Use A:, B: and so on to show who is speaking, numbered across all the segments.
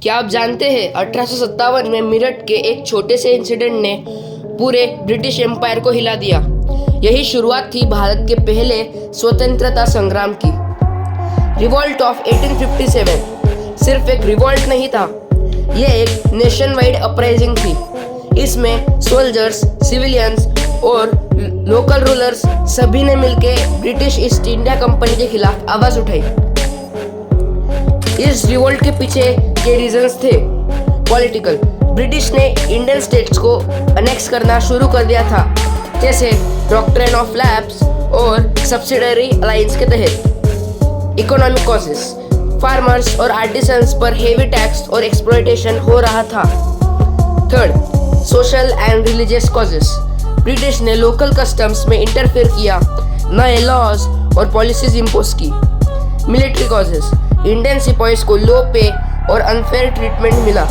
A: क्या आप जानते हैं 1857 में मेरठ के एक छोटे से इंसिडेंट ने पूरे ब्रिटिश एम्पायर को हिला दिया। यही शुरुआत थी भारत के पहले स्वतंत्रता संग्राम की। रिवॉल्ट ऑफ 1857 सिर्फ एक रिवॉल्ट नहीं था, यह एक नेशन वाइड अपराइजिंग थी। इसमें सोल्जर्स, सिविलियंस और लोकल रूलर्स सभी ने मिलकर ब्रिटिश ईस्ट इंडिया कंपनी के खिलाफ आवाज उठाई। इस रिवोल्ट के पीछे के रीजंस थे पॉलिटिकल। ब्रिटिश ने इंडियन स्टेट्स को अनेक्स करना शुरू कर दिया था, जैसे डॉक्ट्रिन ऑफ लैप्स और सब्सिडरी अलायंस के तहत। इकोनॉमिक कॉजेस, फार्मर्स और आर्टिसंस पर हेवी टैक्स और एक्सप्लॉयटेशन हो रहा था। Third, social and religious causes, British ने लोकल कस्टम्स में इंटरफेयर किया, नए लॉज और पॉलिसीज इम्पोज की। मिलिट्री कॉजेस, इंडियन सिपाहीज को लो पे और अनफेयर ट्रीटमेंट मिला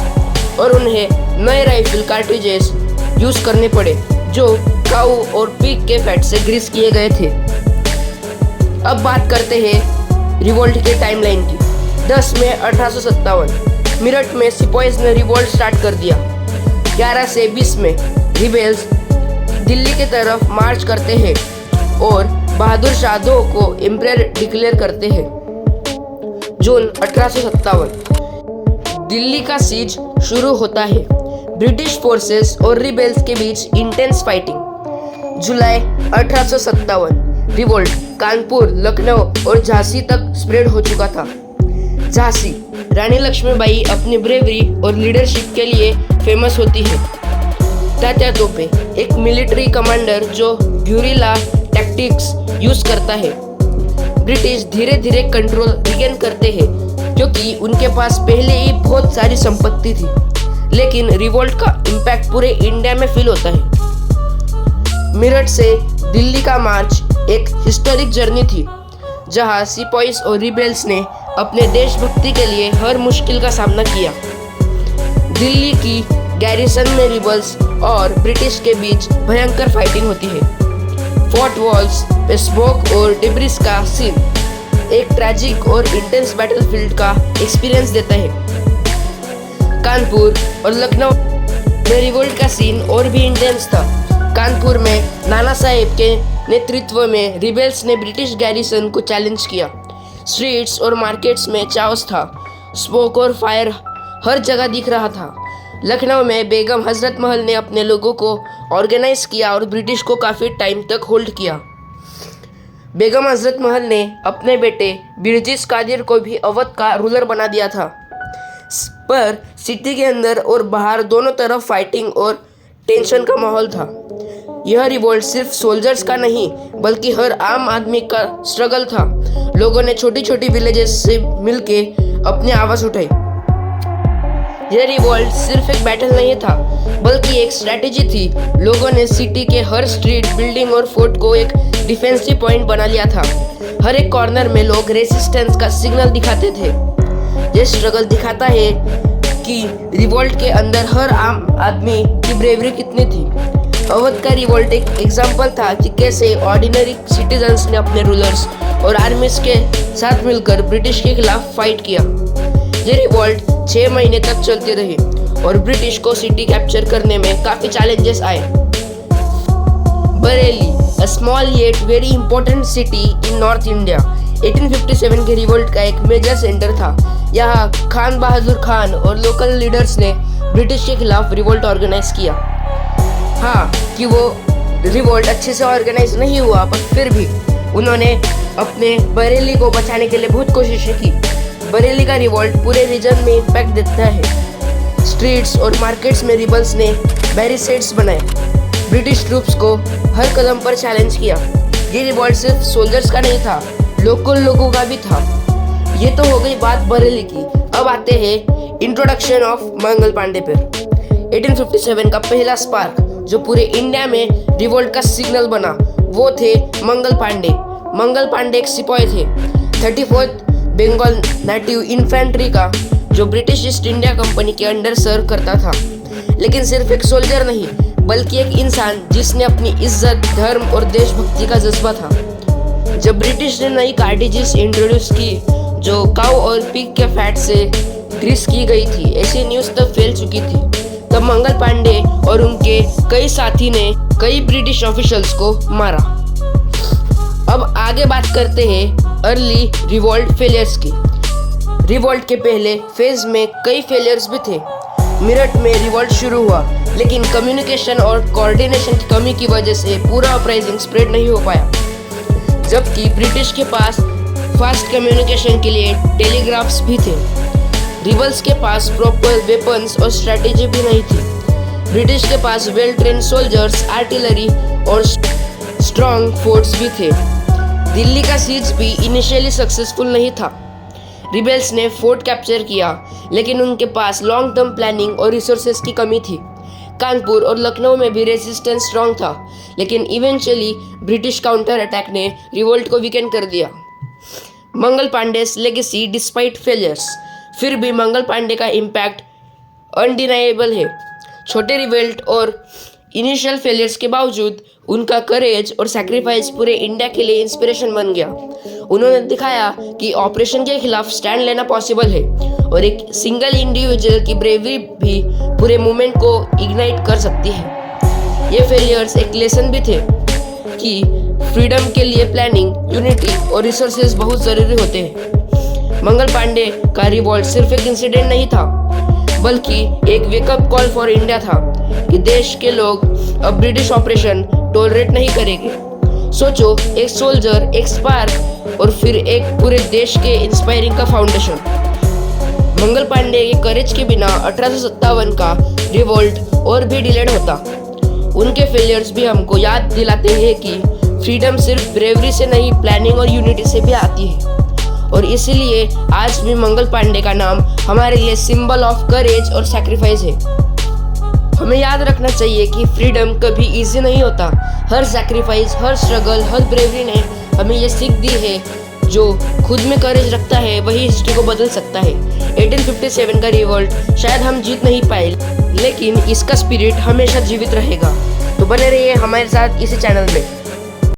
A: और उन्हें नए राइफल कार्ट्रिजेस यूज करने पड़े जो काऊ और पिग के फैट से ग्रीस किए गए थे। अब बात करते हैं रिवोल्ट के टाइमलाइन की। 10 मई 1857 मेरठ में सिपाहीज ने रिवोल्ट स्टार्ट कर दिया। 11 से 20 में रिबेल्स दिल्ली की तरफ मार्च करते हैं और बहादुर शाह दो को एम्परर डिक्लेयर करते हैं। जून 1857 दिल्ली का सीज शुरू होता है। ब्रिटिश फोर्सेस और रिबेल्स के बीच इंटेंस फाइटिंग। जुलाई 1857 रिवोल्ट कानपुर, लखनऊ और झांसी तक स्प्रेड हो चुका था। झांसी, रानी लक्ष्मीबाई अपनी ब्रेवरी और लीडरशिप के लिए फेमस होती है। तात्या तोपे, एक मिलिट्री कमांडर जो ग्यूरिला टैक्टिक्स यूज करता है। ब्रिटिश धीरे धीरे कंट्रोल रिगेन करते हैं क्योंकि उनके पास पहले ही बहुत सारी संपत्ति थी, लेकिन रिवोल्ट का इम्पैक्ट पूरे इंडिया में फील होता है। मेरठ से दिल्ली का मार्च एक हिस्टोरिक जर्नी थी, जहां सिपाहीज और रिबेल्स ने अपने देशभक्ति के लिए हर मुश्किल का सामना किया। दिल्ली की गैरिसन में रिबेल्स और ब्रिटिश के बीच भयंकर फाइटिंग होती है। फोर्ट वॉल्स पे स्मोक और डिब्रिस का सीन एक ट्रैजिक और इंटेंस बैटलफील्ड का एक्सपीरियंस देता है। कानपुर और लखनऊ में रिवोल्ट का सीन और भी इंटेंस था। कानपुर में नाना साहेब के नेतृत्व में रिबेल्स ने ब्रिटिश गैरिसन को चैलेंज किया। स्ट्रीट्स और मार्केट्स में चाओस था, स्मोक और फायर हर जगह दिख रहा था। लखनऊ में बेगम हजरत महल ने अपने लोगों को ऑर्गेनाइज किया और ब्रिटिश को काफ़ी टाइम तक होल्ड किया। बेगम हजरत महल ने अपने बेटे बिरजिस कादिर को भी अवध का रूलर बना दिया था। पर सिटी के अंदर और बाहर दोनों तरफ फाइटिंग और टेंशन का माहौल था। यह रिवोल्ट सिर्फ सोल्जर्स का नहीं बल्कि हर आम आदमी का स्ट्रगल था। लोगों ने छोटी छोटी विलेजेस से मिलके अपनी आवाज़ उठाई। यह रिवोल्ट सिर्फ एक बैटल नहीं था बल्कि एक स्ट्रैटेजी थी। लोगों ने सिटी के हर स्ट्रीट, बिल्डिंग और फोर्ट को एक डिफेंसिव पॉइंट बना लिया था। हर एक कॉर्नर में लोग रेजिस्टेंस का सिग्नल दिखाते थे। यह स्ट्रगल दिखाता है कि रिवोल्ट के अंदर हर आम आदमी की ब्रेवरी कितनी थी। अवध का रिवोल्ट एक एग्जाम्पल था कि कैसे ऑर्डिनरी सिटीजन्स ने अपने रूलर्स और आर्मीज के साथ मिलकर ब्रिटिश के खिलाफ फाइट किया। ये रिवोल्ट 6 महीने तक चलती रही और ब्रिटिश को सिटी कैप्चर करने में काफी चैलेंजेस आए। Bareilly, a small yet very important city in North India, 1857 के रिवोल्ट का एक मेजर सेंटर था। यहाँ खान बहादुर खान और लोकल लीडर्स ने ब्रिटिश के खिलाफ रिवोल्ट ऑर्गेनाइज किया। हाँ, कि वो रिवोल्ट अच्छे से ऑर्गेनाइज नहीं हुआ, पर फिर भी उन्होंने अपने बरेली को बचाने के लिए बहुत कोशिशें की। बरेली का रिवोल्ट पूरे रीजन में इम्पैक्ट देता है। स्ट्रीट्स और मार्केट्स में रिबल्स ने बैरिकेड्स बनाए, ब्रिटिश ट्रूप्स को हर कदम पर चैलेंज किया। ये रिवोल्ट सिर्फ सोल्जर्स का नहीं था, लोकल लोगों का भी था। ये तो हो गई बात बरेली की। अब आते हैं इंट्रोडक्शन ऑफ मंगल पांडे पर। 1857 का पहला स्पार्क जो पूरे इंडिया में रिवोल्ट का सिग्नल बना वो थे मंगल पांडे। मंगल पांडे एक सिपाही थे 34th बंगाल नेटिव इन्फेंट्री का, जो ब्रिटिश ईस्ट इंडिया कंपनी के अंडर सर्व करता था। लेकिन सिर्फ एक सोल्जर नहीं बल्कि एक इंसान जिसने अपनी इज्जत, धर्म और देशभक्ति का जज्बा था। जब ब्रिटिश ने नई कार्ट्रिजेस इंट्रोड्यूस की जो काऊ और पिग के फैट से ग्रीस की गई थी। ऐसी न्यूज़ तब फैल चुकी थी। तब मंगल पांडे और उनके कई साथी ने कई ब्रिटिश ऑफिशियल्स को मारा। अब आगे बात करते हैं अर्ली रिवॉल्ट फेलियर्स की। रिवॉल्ट के पहले फेज में कई फेलियर्स भी थे। मेरठ में रिवॉल्ट शुरू हुआ, लेकिन कम्युनिकेशन और कोऑर्डिनेशन की कमी की वजह से पूरा अपराइजिंग स्प्रेड नहीं हो पाया। जबकि ब्रिटिश के पास फास्ट कम्युनिकेशन के लिए टेलीग्राफ्स भी थे, रिबल्स के पास प्रॉपर वेपन्स और स्ट्रेटेजी भी नहीं थी। ब्रिटिश के पास वेल ट्रेन सोल्जर्स, आर्टिलरी और स्ट्रॉन्ग फोर्ट्स भी थे। दिल्ली का सीज भी इनिशियली सक्सेसफुल नहीं था। रिबेल्स ने फोर्ट कैप्चर किया, लेकिन उनके पास लॉन्ग टर्म प्लानिंग और रिसोर्सेज की कमी थी। कानपुर और लखनऊ में भी रेजिस्टेंस स्ट्रॉन्ग था, लेकिन इवेंचुअली ब्रिटिश काउंटर अटैक ने रिवोल्ट को वीकेंड कर दिया। मंगल पांडे's लेगेसी डिस्पाइट फेलियर्स। फिर भी मंगल पांडे का इम्पैक्ट अनडिनाइएबल है। छोटे रिवोल्ट और इनिशियल फेलियर्स के बावजूद उनका करेज और सैक्रिफाइस पूरे इंडिया के लिए इंस्पिरेशन बन गया। उन्होंने दिखाया कि ऑपरेशन के खिलाफ स्टैंड लेना पॉसिबल है और एक सिंगल इंडिविजुअल की ब्रेवरी भी पूरे मूवमेंट को इग्नाइट कर सकती है। ये फेलियर्स एक लेसन भी थे कि फ्रीडम के लिए प्लानिंग, यूनिटी और रिसोर्सेज बहुत ज़रूरी होते हैं। मंगल पांडे का रिवॉल्ट सिर्फ एक इंसिडेंट नहीं था, बल्कि एक वेकअप कॉल फॉर इंडिया था कि देश के लोग अब ब्रिटिश ऑपरेशन टॉलरेट नहीं करेंगे। सोचो, एक सोल्जर, एक स्पार्क और फिर एक पूरे देश के इंस्पायरिंग का फाउंडेशन। मंगल पांडे के करेज के बिना 1857 का रिवॉल्ट और भी डिलेड होता। उनके फेलियर्स भी हमको याद दिलाते हैं कि फ्रीडम सिर्फ ब्रेवरी से नहीं, प्लानिंग और यूनिटी से भी आती है। और इसीलिए आज भी मंगल पांडे का नाम हमारे लिए सिंबल ऑफ करेज और सैक्रिफाइस है। हमें याद रखना चाहिए कि फ्रीडम कभी इजी नहीं होता। हर सैक्रिफाइस, हर स्ट्रगल, हर ब्रेवरी ने हमें ये सीख दी है, जो खुद में करेज रखता है वही हिस्ट्री को बदल सकता है। 1857 का रिवॉल्ट शायद हम जीत नहीं पाए, लेकिन इसका स्पिरिट हमेशा जीवित रहेगा। तो बने रहिए हमारे साथ इसी चैनल में।